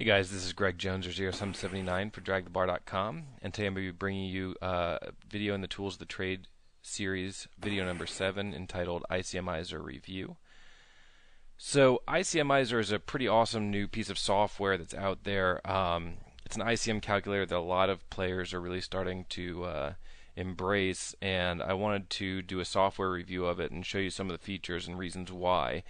Hey guys, this is Greg Jones or 0779 for dragthebar.com, and today I'm going to be bringing you a video in the Tools of the Trade series, video number 7, entitled Icmizer Review. So Icmizer is a pretty awesome new piece of software that's out there. It's an ICM calculator that a lot of players are really starting to embrace, and I wanted to do a software review of it and show you some of the features and reasons why.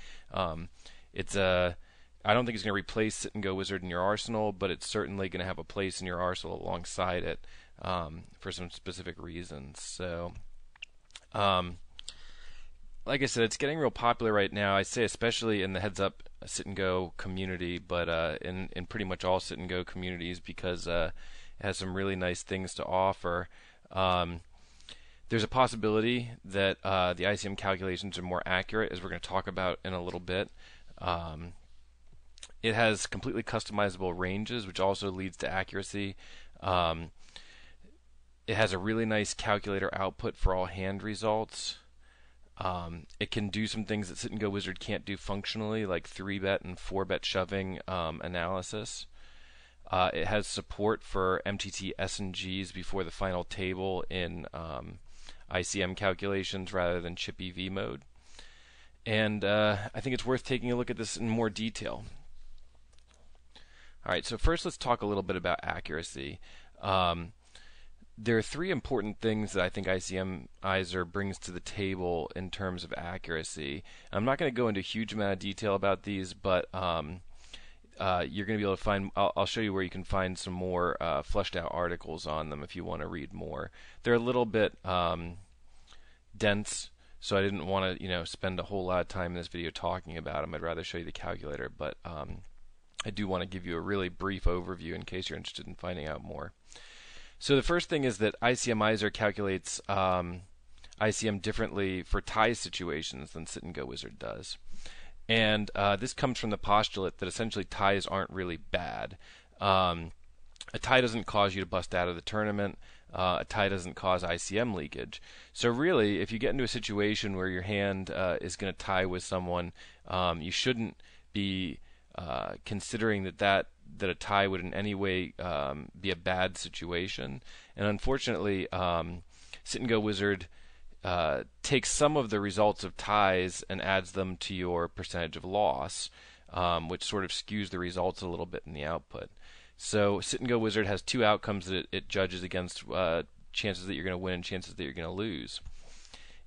I don't think it's going to replace Sit and Go Wizard in your arsenal, but it's certainly going to have a place in your arsenal alongside it for some specific reasons. So, like I said, it's getting real popular right now. I say especially in the heads-up Sit and Go community, but in pretty much all Sit and Go communities because it has some really nice things to offer. There's a possibility that the ICM calculations are more accurate, as we're going to talk about in a little bit. It has completely customizable ranges, which also leads to accuracy. It has a really nice calculator output for all hand results. It can do some things that Sit and Go Wizard can't do functionally, like 3-bet and 4-bet shoving analysis. It has support for MTT S&Gs before the final table in ICM calculations rather than chip EV mode. And I think it's worth taking a look at this in more detail. Alright, so first let's talk a little bit about accuracy. There are 3 important things that I think Icmizer brings to the table in terms of accuracy. I'm not going to go into a huge amount of detail about these, but you're going to be able to find, I'll show you where you can find some more fleshed out articles on them if you want to read more. They're a little bit dense, so I didn't want to spend a whole lot of time in this video talking about them. I'd rather show you the calculator, but I do want to give you a really brief overview in case you're interested in finding out more. So the first thing is that Icmizer calculates ICM differently for tie situations than Sit and Go Wizard does. And this comes from the postulate that essentially ties aren't really bad. A tie doesn't cause you to bust out of the tournament. A tie doesn't cause ICM leakage. So really, if you get into a situation where your hand is going to tie with someone, you shouldn't be considering that a tie would in any way be a bad situation. And unfortunately, Sit and Go Wizard takes some of the results of ties and adds them to your percentage of loss, which sort of skews the results a little bit in the output. So Sit and Go Wizard has 2 outcomes that it judges against, chances that you're going to win and chances that you're going to lose.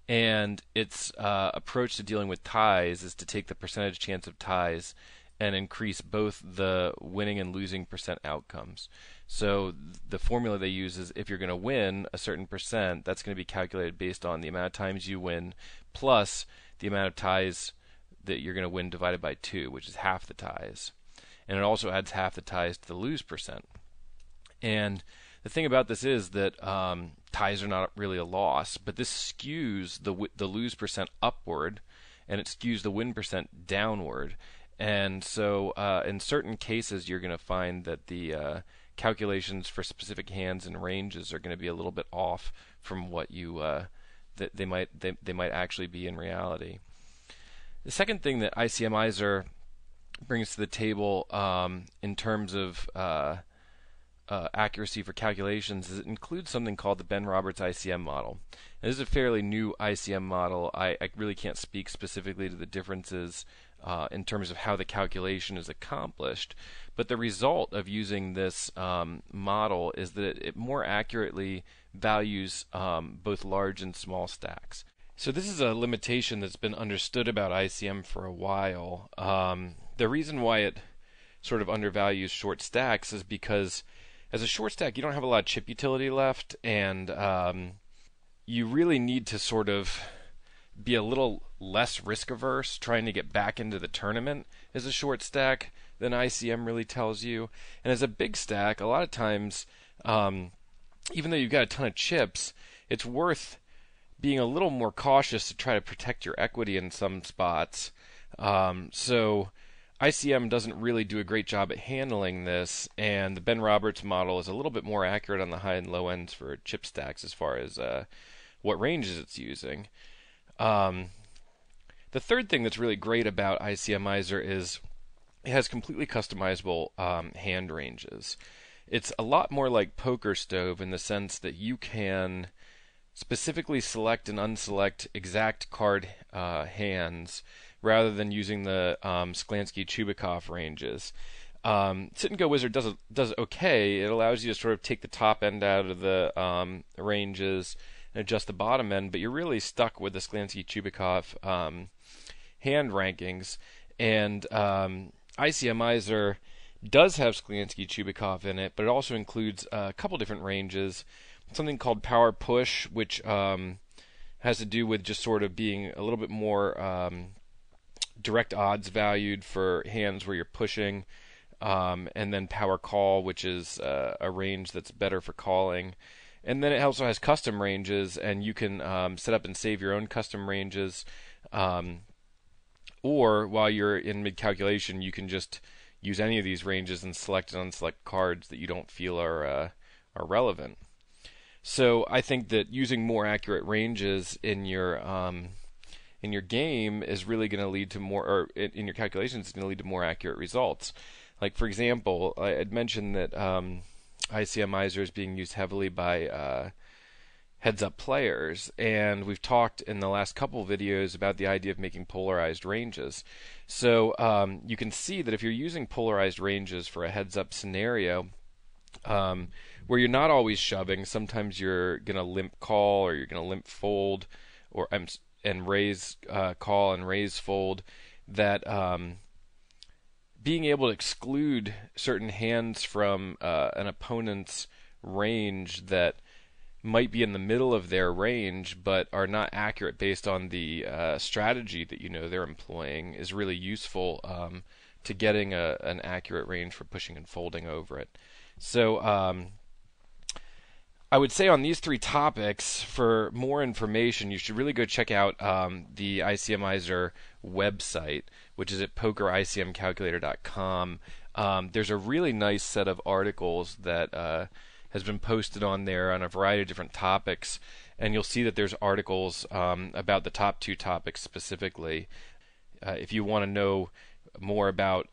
And its approach to dealing with ties is to take the percentage chance of ties and increase both the winning and losing percent outcomes. So the formula they use is if you're going to win a certain percent, that's going to be calculated based on the amount of times you win plus the amount of ties that you're going to win divided by 2, which is half the ties. And it also adds half the ties to the lose percent. And the thing about this is that ties are not really a loss, but this skews the lose percent upward, and it skews the win percent downward. And so in certain cases you're going to find that the calculations for specific hands and ranges are going to be a little bit off from what you that they might actually be in reality. The second thing that Icmizer brings to the table in terms of accuracy for calculations is it includes something called the Ben Roberts ICM model. And this is a fairly new ICM model. I really can't speak specifically to the differences in terms of how the calculation is accomplished, but the result of using this model is that it more accurately values both large and small stacks. So this is a limitation that's been understood about ICM for a while. The reason why it sort of undervalues short stacks is because as a short stack you don't have a lot of chip utility left, and you really need to sort of be a little less risk averse trying to get back into the tournament as a short stack than ICM really tells you. And as a big stack, a lot of times, even though you've got a ton of chips, it's worth being a little more cautious to try to protect your equity in some spots. So ICM doesn't really do a great job at handling this, and the Ben Roberts model is a little bit more accurate on the high and low ends for chip stacks as far as what ranges it's using. The third thing that's really great about Icmizer is it has completely customizable hand ranges. It's a lot more like Poker Stove in the sense that you can specifically select and unselect exact card hands rather than using the Sklansky-Chubikov ranges. Sit and Go Wizard does okay. It allows you to sort of take the top end out of the ranges and adjust the bottom end, but you're really stuck with the Sklansky-Chubikov hand rankings. And Icmizer does have Sklansky-Chubikov in it, but it also includes a couple different ranges. Something called Power Push, which has to do with just sort of being a little bit more direct odds valued for hands where you're pushing. And then Power Call, which is a range that's better for calling. And then it also has custom ranges, and you can set up and save your own custom ranges. Or while you're in mid-calculation, you can just use any of these ranges and select and unselect cards that you don't feel are relevant. So I think that using more accurate ranges in your game is really going to lead to more, or in your calculations, is going to lead to more accurate results. Like for example, I had mentioned that Icmizer is being used heavily by heads-up players, and we've talked in the last couple of videos about the idea of making polarized ranges. So you can see that if you're using polarized ranges for a heads-up scenario, where you're not always shoving, sometimes you're going to limp call or you're going to limp fold, or and raise call and raise fold, that being able to exclude certain hands from an opponent's range that might be in the middle of their range but are not accurate based on the strategy that you know they're employing is really useful to getting an accurate range for pushing and folding over it. So I would say on these three topics, for more information, you should really go check out the Icmizer website, which is at pokericmcalculator.com. There's a really nice set of articles that has been posted on there on a variety of different topics, and you'll see that there's articles about the top two topics specifically. If you want to know more about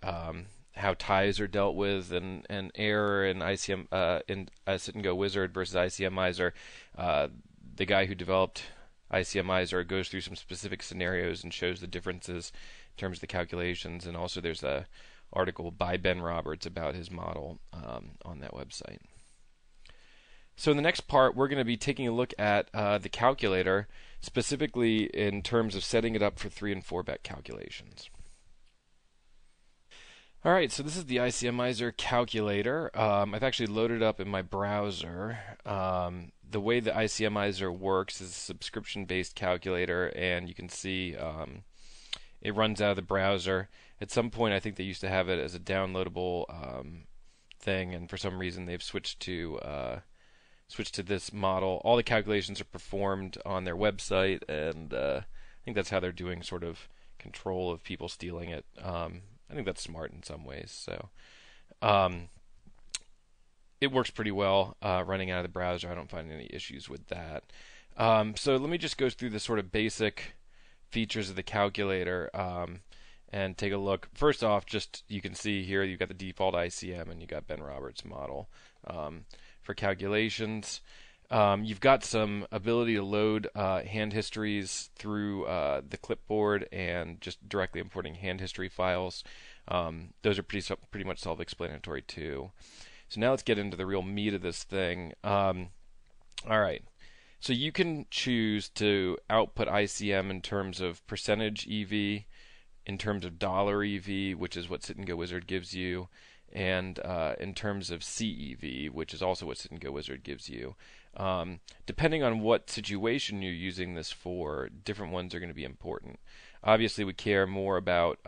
how ties are dealt with and error in in Sit and Go Wizard versus Icmizer, the guy who developed Icmizer goes through some specific scenarios and shows the differences in terms of the calculations, and also there's a article by Ben Roberts about his model on that website. So in the next part, we're going to be taking a look at the calculator, specifically in terms of setting it up for 3 and 4 bet calculations. Alright, so this is the Icmizer calculator. I've actually loaded it up in my browser. The way the Icmizer works is a subscription-based calculator, and you can see it runs out of the browser. At some point, I think they used to have it as a downloadable thing, and for some reason they've switched to this model. All the calculations are performed on their website, and I think that's how they're doing sort of control of people stealing it. I think that's smart in some ways. So it works pretty well running out of the browser. I don't find any issues with that. So let me just go through the sort of basic features of the calculator and take a look. First off, just you can see here you've got the default ICM and you got Ben Roberts' model for calculations. You've got some ability to load hand histories through the clipboard and just directly importing hand history files. Those are pretty much self-explanatory too. So now let's get into the real meat of this thing. All right. So you can choose to output ICM in terms of percentage EV, in terms of dollar EV, which is what Sit and Go Wizard gives you, and in terms of CEV, which is also what Sit and Go Wizard gives you. Depending on what situation you're using this for, different ones are going to be important. Obviously, we care more about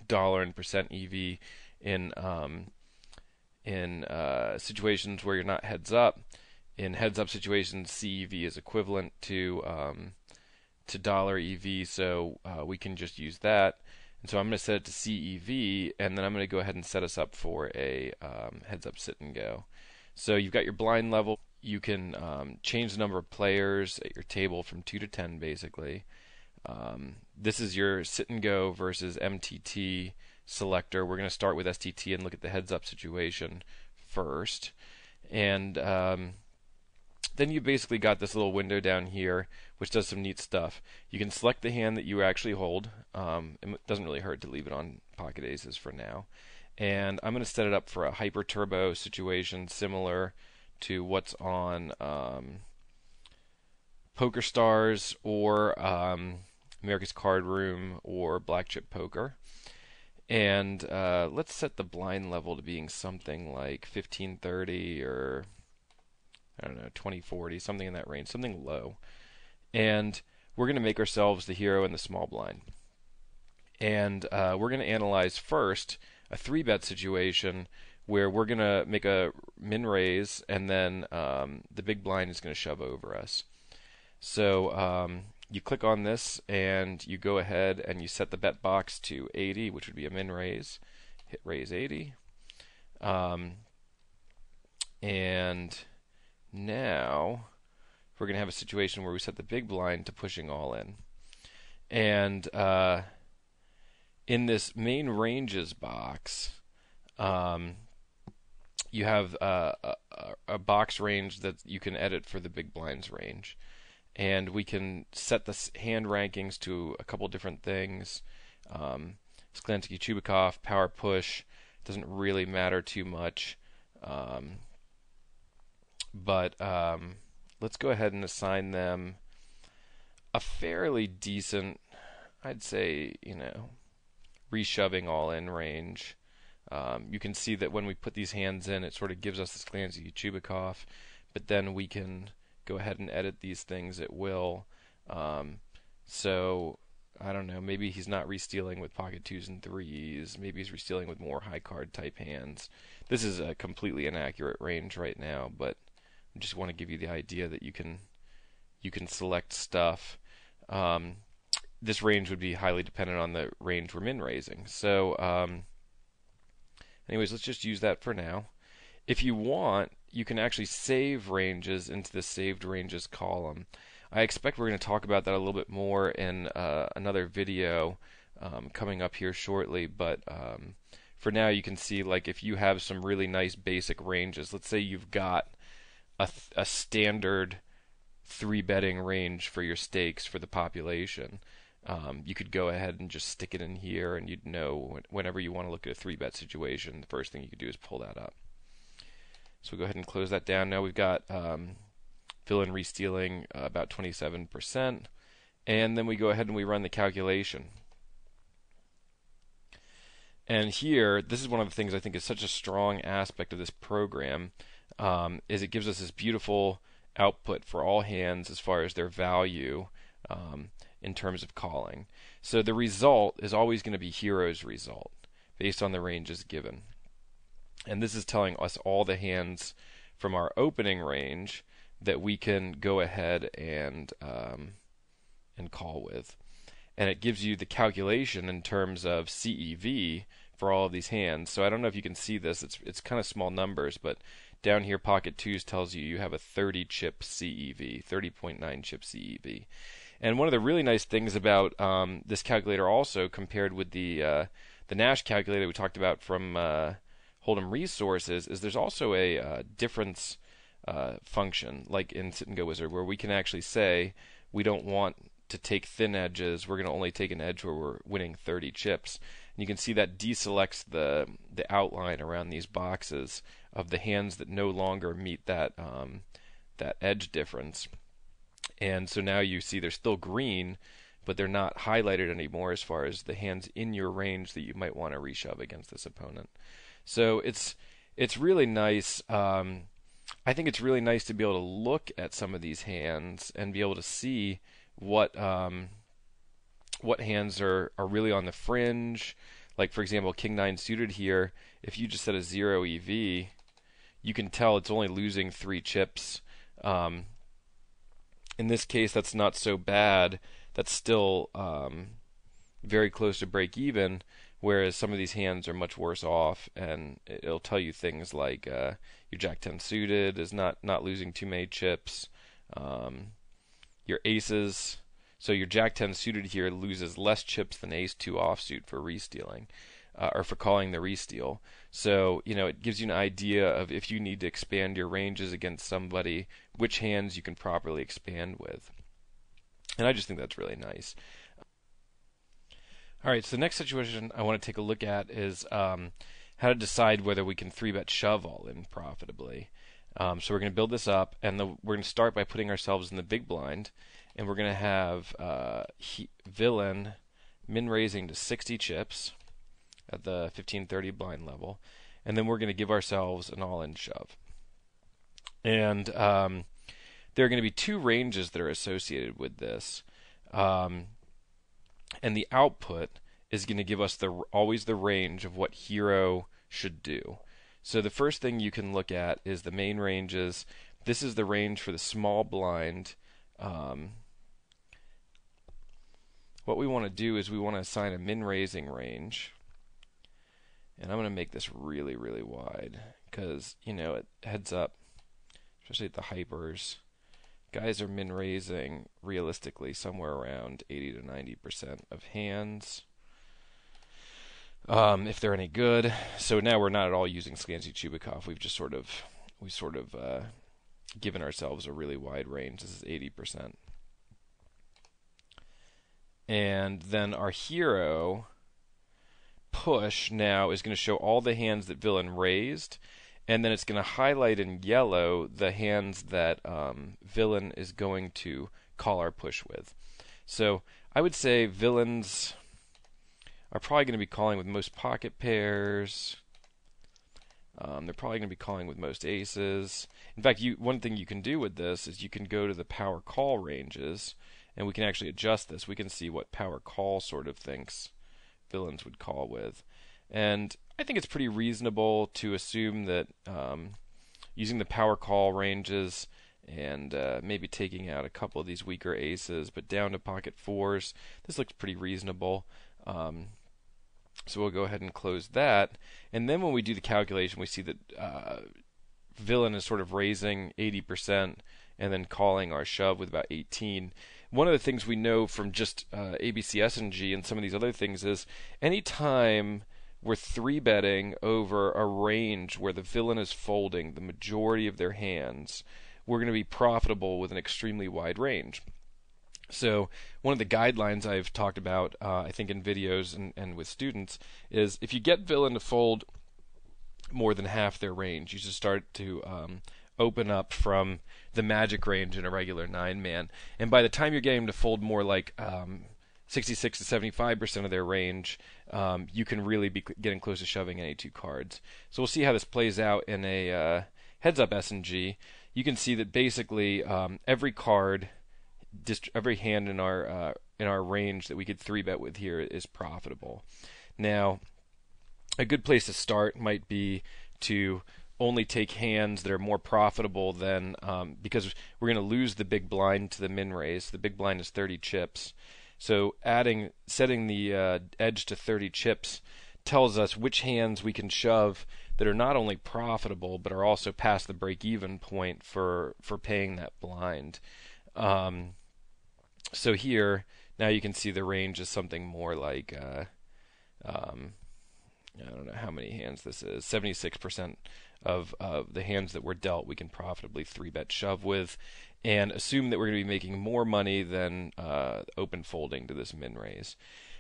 dollar and percent EV in situations where you're not heads up. In heads up situations, CEV is equivalent to dollar EV, so we can just use that. And so I'm going to set it to CEV, and then I'm going to go ahead and set us up for a heads up sit and go. So you've got your blind level. You can change the number of players at your table from 2 to 10, basically. This is your sit and go versus MTT selector, we're going to start with STT and look at the heads up situation first. And then you basically got this little window down here which does some neat stuff. You can select the hand that you actually hold. It doesn't really hurt to leave it on pocket aces for now. And I'm going to set it up for a hyper turbo situation similar to what's on Poker Stars or America's Card Room or Black Chip Poker. And let's set the blind level to being something like 1530 or I don't know, 2040, something in that range, something low. And we're going to make ourselves the hero in the small blind. And we're going to analyze first a 3-bet situation where we're going to make a min raise and then the big blind is going to shove over us. So you click on this and you go ahead and you set the bet box to 80, which would be a min raise. Hit raise 80. And now we're going to have a situation where we set the big blind to pushing all in. And in this main ranges box, you have a box range that you can edit for the big blinds range. And we can set the hand rankings to a couple different things. Sklansky-Chubikov, power push, doesn't really matter too much. But let's go ahead and assign them a fairly decent, I'd say, reshoving all in range. You can see that when we put these hands in, it sort of gives us the Sklansky-Chubikov, but then we can go ahead and edit these things at will. So I don't know, maybe he's not re-stealing with pocket 2s and 3s, maybe he's re-stealing with more high card type hands. This is a completely inaccurate range right now, but I just want to give you the idea that you can select stuff. This range would be highly dependent on the range we're min raising. So anyways, let's just use that for now. If you want, you can actually save ranges into the saved ranges column. I expect we're going to talk about that a little bit more in another video coming up here shortly, but for now you can see, like, if you have some really nice basic ranges, let's say you've got a standard 3-betting range for your stakes for the population, you could go ahead and just stick it in here, and you'd know whenever you want to look at a 3-bet situation, the first thing you could do is pull that up. So we'll go ahead and close that down. Now we've got fill-in re-stealing about 27%, and then we go ahead and we run the calculation. And here, this is one of the things I think is such a strong aspect of this program, is it gives us this beautiful output for all hands as far as their value in terms of calling. So the result is always going to be hero's result based on the ranges given. And this is telling us all the hands from our opening range that we can go ahead and call with. And it gives you the calculation in terms of CEV for all of these hands. So I don't know if you can see this. It's kind of small numbers, but down here pocket 2s tells you have a 30 chip CEV, 30.9 chip CEV. And one of the really nice things about this calculator also compared with the Nash calculator we talked about from Hold'em Resources is there's also a difference function like in Sit and Go Wizard where we can actually say we don't want to take thin edges, we're going to only take an edge where we're winning 30 chips. And you can see that deselects the outline around these boxes of the hands that no longer meet that that edge difference. And so now you see they're still green, but they're not highlighted anymore as far as the hands in your range that you might want to reshove against this opponent. So it's really nice. I think it's really nice to be able to look at some of these hands and be able to see what hands are really on the fringe. Like, for example, King 9 suited here, if you just set a 0 EV, you can tell it's only losing 3 chips. In this case, that's not so bad. That's still very close to break even, whereas some of these hands are much worse off, and it'll tell you things like your Jack 10 suited is not losing too many chips. Your aces, so your Jack 10 suited here loses less chips than Ace 2 offsuit for re-stealing. or for calling the resteal. So, it gives you an idea of if you need to expand your ranges against somebody, which hands you can properly expand with. And I just think that's really nice. All right, so the next situation I want to take a look at is how to decide whether we can 3-bet shove all in profitably. So we're going to build this up, and we're going to start by putting ourselves in the big blind, and we're going to have villain min-raising to 60 chips at the 15-30 blind level, and then we're going to give ourselves an all-in shove. And there are going to be 2 ranges that are associated with this. And the output is going to give us always the range of what hero should do. So the first thing you can look at is the main ranges. This is the range for the small blind. What we want to do is we want to assign a min-raising range. And I'm going to make this really, really wide because, it heads up, especially at the hypers. Guys are min-raising realistically somewhere around 80 to 90% of hands, if they're any good. So now we're not at all using Sklansky Chubikov. We've sort of given ourselves a really wide range. This is 80%, and then our hero push now is going to show all the hands that villain raised. And then it's going to highlight in yellow the hands that villain is going to call our push with. So I would say villains are probably going to be calling with most pocket pairs. They're probably going to be calling with most aces. In fact, one thing you can do with this is you can go to the power call ranges, and we can actually adjust this. We can see what power call sort of thinks villains would call with. And I think it's pretty reasonable to assume that using the power call ranges and maybe taking out a couple of these weaker aces, but down to pocket fours, this looks pretty reasonable. So we'll go ahead and close that. And then when we do the calculation, we see that villain is sort of raising 80% and then calling our shove with about 18. One of the things we know from just ABCS&G and some of these other things is anytime we're 3-betting over a range where the villain is folding the majority of their hands, we're going to be profitable with an extremely wide range. So one of the guidelines I've talked about, I think in videos and with students, is if you get villain to fold more than half their range, you should start to open up from the magic range in a regular 9-man. And by the time you're getting them to fold more like 66 to 75% of their range, you can really be getting close to shoving any 2 cards. So we'll see how this plays out in a heads-up S&G. You can see that basically every card, every hand in our range that we could 3-bet with here is profitable. Now, a good place to start might be to only take hands that are more profitable than because we're going to lose the big blind to the min raise. The big blind is 30 chips. So setting the edge to 30 chips tells us which hands we can shove that are not only profitable but are also past the break-even point for paying that blind. So here now you can see the range is something more like I don't know how many hands this is. 76% of the hands that were dealt we can profitably 3-bet shove with, and assume that we're going to be making more money than open folding to this min raise.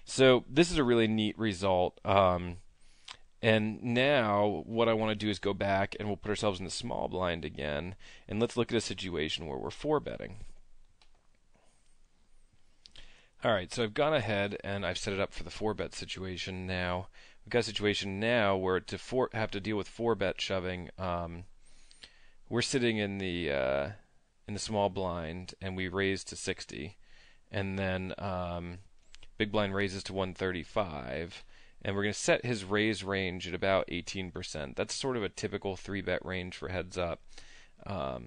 So this is a really neat result. And now what I want to do is go back and we'll put ourselves in the small blind again, and let's look at a situation where we're 4-betting. Alright, so I've gone ahead and I've set it up for the 4-bet situation now. We've got a situation now where to have to deal with 4-bet shoving, we're sitting in the small blind and we raise to 60, and then big blind raises to 135, and we're going to set his raise range at about 18%. That's sort of a typical 3-bet range for heads up of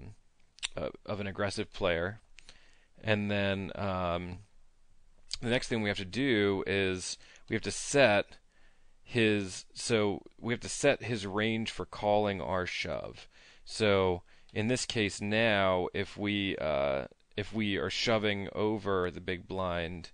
an aggressive player. And then the next thing we have to do is we have to set his range for calling our shove. So in this case now, if we are shoving over the big blind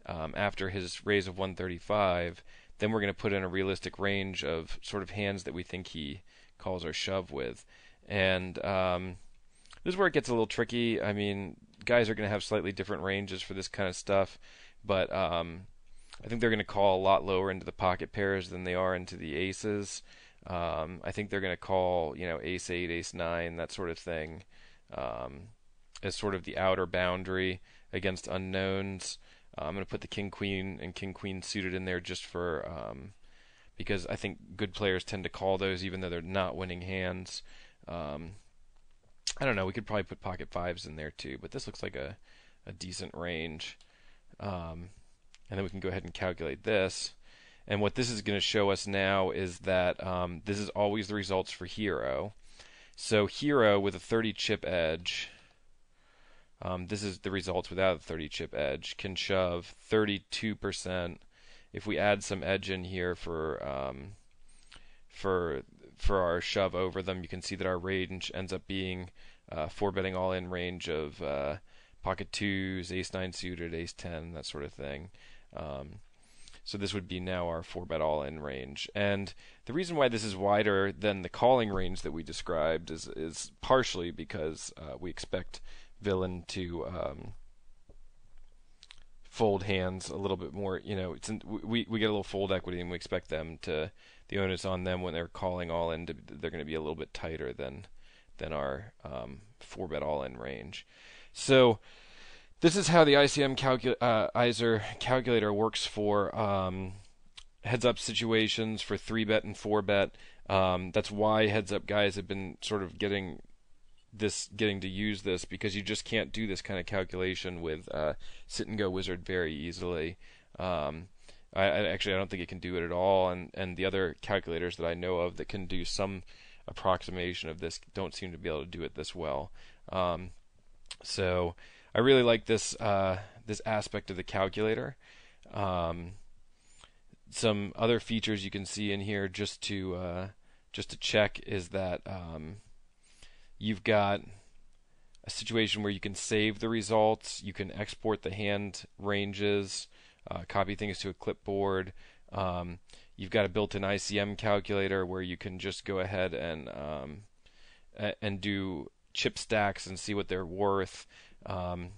after his raise of 135, then we're going to put in a realistic range of sort of hands that we think he calls our shove with. And this is where it gets a little tricky. I mean, guys are going to have slightly different ranges for this kind of stuff, but I think they're going to call a lot lower into the pocket pairs than they are into the aces. I think they're going to call, ace 8, ace 9, that sort of thing, as sort of the outer boundary against unknowns. I'm going to put the king queen and king queen suited in there just for because I think good players tend to call those even though they're not winning hands. I don't know. We could probably put pocket fives in there too, but this looks like a decent range. And then we can go ahead and calculate this. And what this is going to show us now is that this is always the results for hero. So hero with a 30 chip edge, this is the results without a 30 chip edge, can shove 32%. If we add some edge in here for our shove over them, you can see that our range ends up being 4-betting all-in range of pocket twos, ace 9 suited, ace 10, that sort of thing. So this would be now our 4-bet all-in range. And the reason why this is wider than the calling range that we described is partially because we expect villain to fold hands a little bit more. We get a little fold equity, and we expect them to, the onus on them when they're calling all in, they're going to be a little bit tighter than our 4-bet all-in range. So this is how the Icmizer calculator works for heads-up situations for 3-bet and 4-bet. That's why heads-up guys have been sort of getting to use this, because you just can't do this kind of calculation with sit-and-go wizard very easily. I don't think it can do it at all, and the other calculators that I know of that can do some approximation of this don't seem to be able to do it this well. So I really like this aspect of the calculator. Some other features you can see in here just to check is that you've got a situation where you can save the results, you can export the hand ranges, copy things to a clipboard. You've got a built-in ICM calculator where you can just go ahead and do chip stacks and see what they're worth. And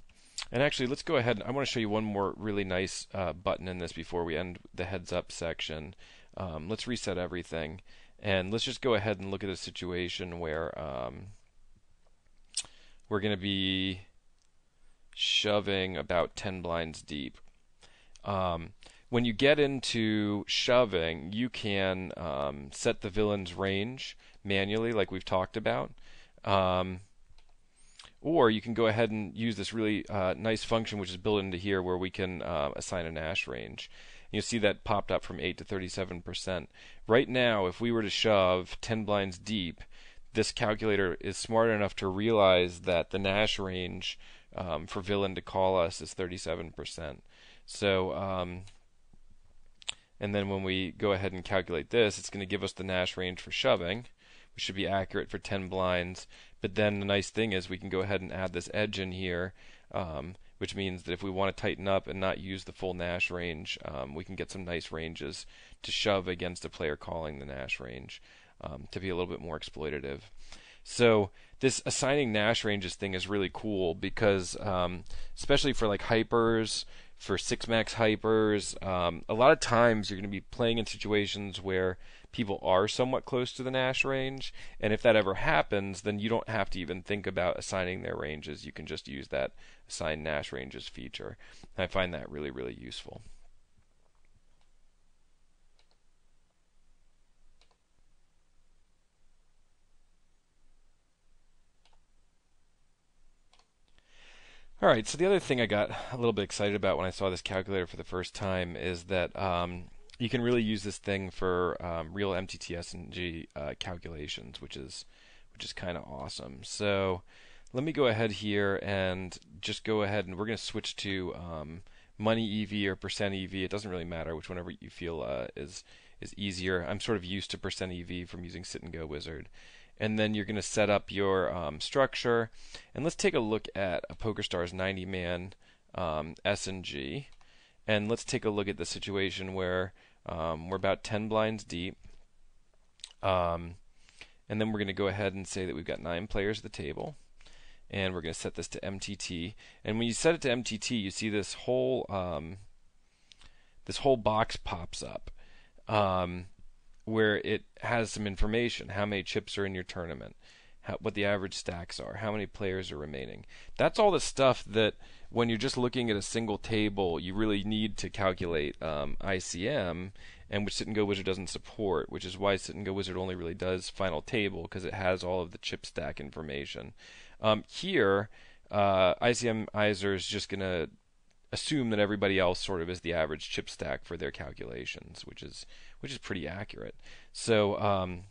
actually, let's go ahead. I want to show you one more really nice button in this before we end the heads-up section. Let's reset everything, and let's just go ahead and look at a situation where we're going to be shoving about 10 blinds deep. When you get into shoving, you can set the villain's range manually, like we've talked about. Or you can go ahead and use this really nice function which is built into here where we can assign a Nash range. You'll see that popped up from 8 to 37%. Right now, if we were to shove 10 blinds deep, this calculator is smart enough to realize that the Nash range for villain to call us is 37%. So, and then when we go ahead and calculate this, it's going to give us the Nash range for shoving, which should be accurate for 10 blinds. But then the nice thing is we can go ahead and add this edge in here, which means that if we want to tighten up and not use the full Nash range, we can get some nice ranges to shove against a player calling the Nash range to be a little bit more exploitative. So this assigning Nash ranges thing is really cool because, especially for like hypers, for 6-max hypers, a lot of times you're going to be playing in situations where people are somewhat close to the Nash range, and if that ever happens, then you don't have to even think about assigning their ranges. You can just use that assign Nash ranges feature. And I find that really, really useful. Alright, so the other thing I got a little bit excited about when I saw this calculator for the first time is that you can really use this thing for real MTTS&G calculations, which is kind of awesome. So let me go ahead here and just go ahead and we're going to switch to money EV or percent EV. It doesn't really matter, which whenever you feel is easier. I'm sort of used to percent EV from using Sit and Go Wizard. And then you're going to set up your structure. And let's take a look at a PokerStars 90-man S&G. And let's take a look at the situation where We're about 10 blinds deep. And then we're going to go ahead and say that we've got 9 players at the table. And we're going to set this to MTT. And when you set it to MTT, you see this whole box pops up where it has some information: how many chips are in your tournament, what the average stacks are, how many players are remaining. That's all the stuff that, when you're just looking at a single table, you really need to calculate ICM, and which Sit and Go Wizard doesn't support, which is why Sit and Go Wizard only really does final table, because it has all of the chip stack information. Here, Icmizer is just going to assume that everybody else sort of is the average chip stack for their calculations, which is pretty accurate. So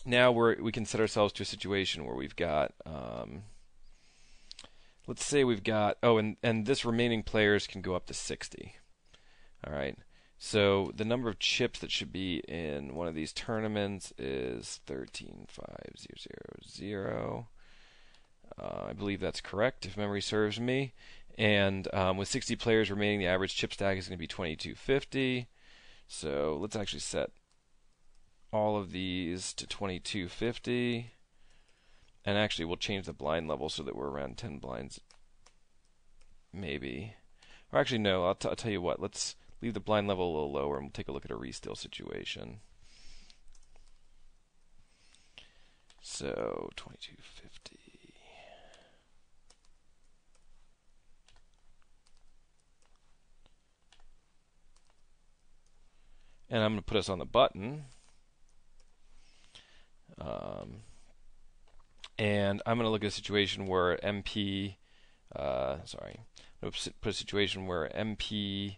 now we can set ourselves to a situation where we've got, let's say we've got, and this remaining players can go up to 60. All right. So the number of chips that should be in one of these tournaments is 13,500. I believe that's correct, if memory serves me. And with 60 players remaining, the average chip stack is going to be 2250. So let's actually set all of these to 2250. And actually, we'll change the blind level so that we're around 10 blinds, maybe. Or actually, no, I'll tell you what. Let's leave the blind level a little lower, and we'll take a look at a restill situation. So 2250. And I'm going to put us on the button. And I'm going to look at a situation where MP, I'm going to put a situation where MP1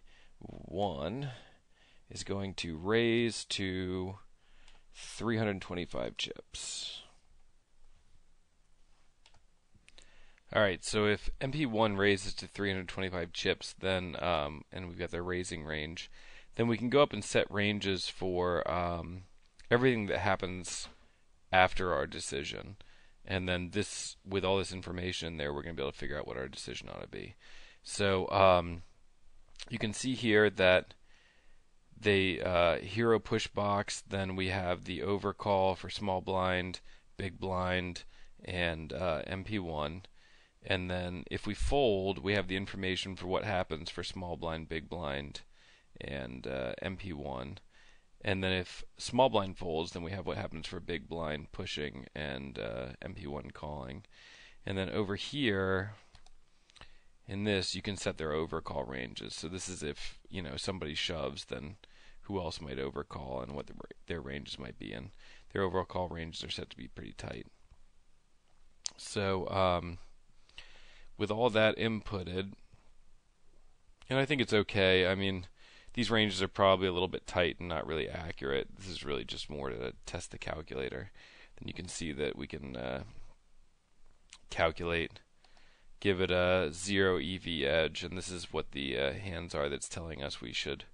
is going to raise to 325 chips. Alright, so if MP1 raises to 325 chips, then, and we've got their raising range, then we can go up and set ranges for everything that happens after our decision. And then this, with all this information in there, we're going to be able to figure out what our decision ought to be. So you can see here that the hero push box, then we have the overcall for small blind, big blind, and MP1. And then if we fold, we have the information for what happens for small blind, big blind, and MP1. And then if small blind folds, then we have what happens for big blind pushing and MP1 calling. And then over here, in this, you can set their overcall ranges. So this is if, somebody shoves, then who else might overcall and what their ranges might be. And their overcall ranges are set to be pretty tight. So with all that inputted, and I think it's okay. I mean, these ranges are probably a little bit tight and not really accurate. This is really just more to test the calculator. Then you can see that we can calculate, give it a 0 EV edge, and this is what the hands are that's telling us we should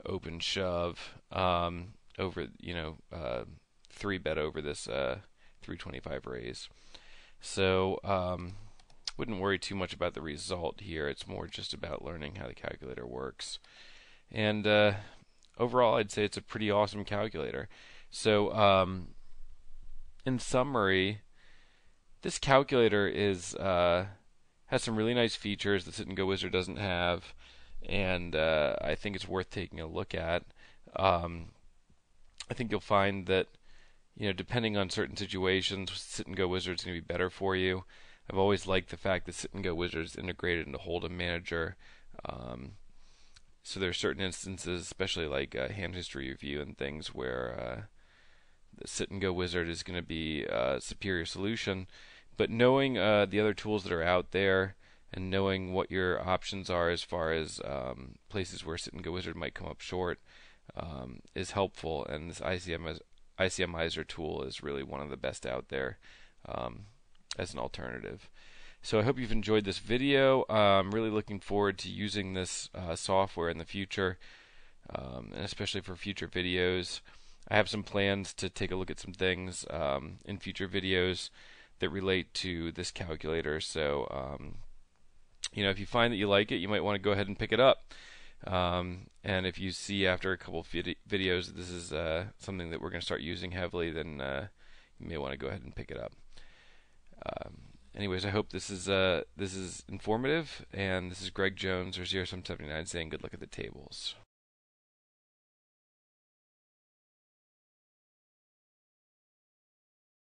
open shove over, 3-bet over this 325 raise. So wouldn't worry too much about the result here. It's more just about learning how the calculator works. And overall, I'd say it's a pretty awesome calculator. So in summary, this calculator is has some really nice features that Sit and Go Wizard doesn't have, and I think it's worth taking a look at. I think you'll find that, depending on certain situations, Sit and Go Wizard is going to be better for you. I've always liked the fact that Sit and Go Wizard is integrated into Hold'em Manager. So there are certain instances, especially like hand history review and things, where the Sit and Go Wizard is going to be a superior solution. But knowing the other tools that are out there and knowing what your options are as far as places where Sit and Go Wizard might come up short is helpful. And this Icmizer tool is really one of the best out there as an alternative. So I hope you've enjoyed this video. I'm really looking forward to using this software in the future, and especially for future videos. I have some plans to take a look at some things in future videos that relate to this calculator. So, if you find that you like it, you might want to go ahead and pick it up. And if you see after a couple of videos this is something that we're going to start using heavily, then you may want to go ahead and pick it up. Anyways, I hope this is informative, and this is Greg Jones or 0779 saying good luck at the tables.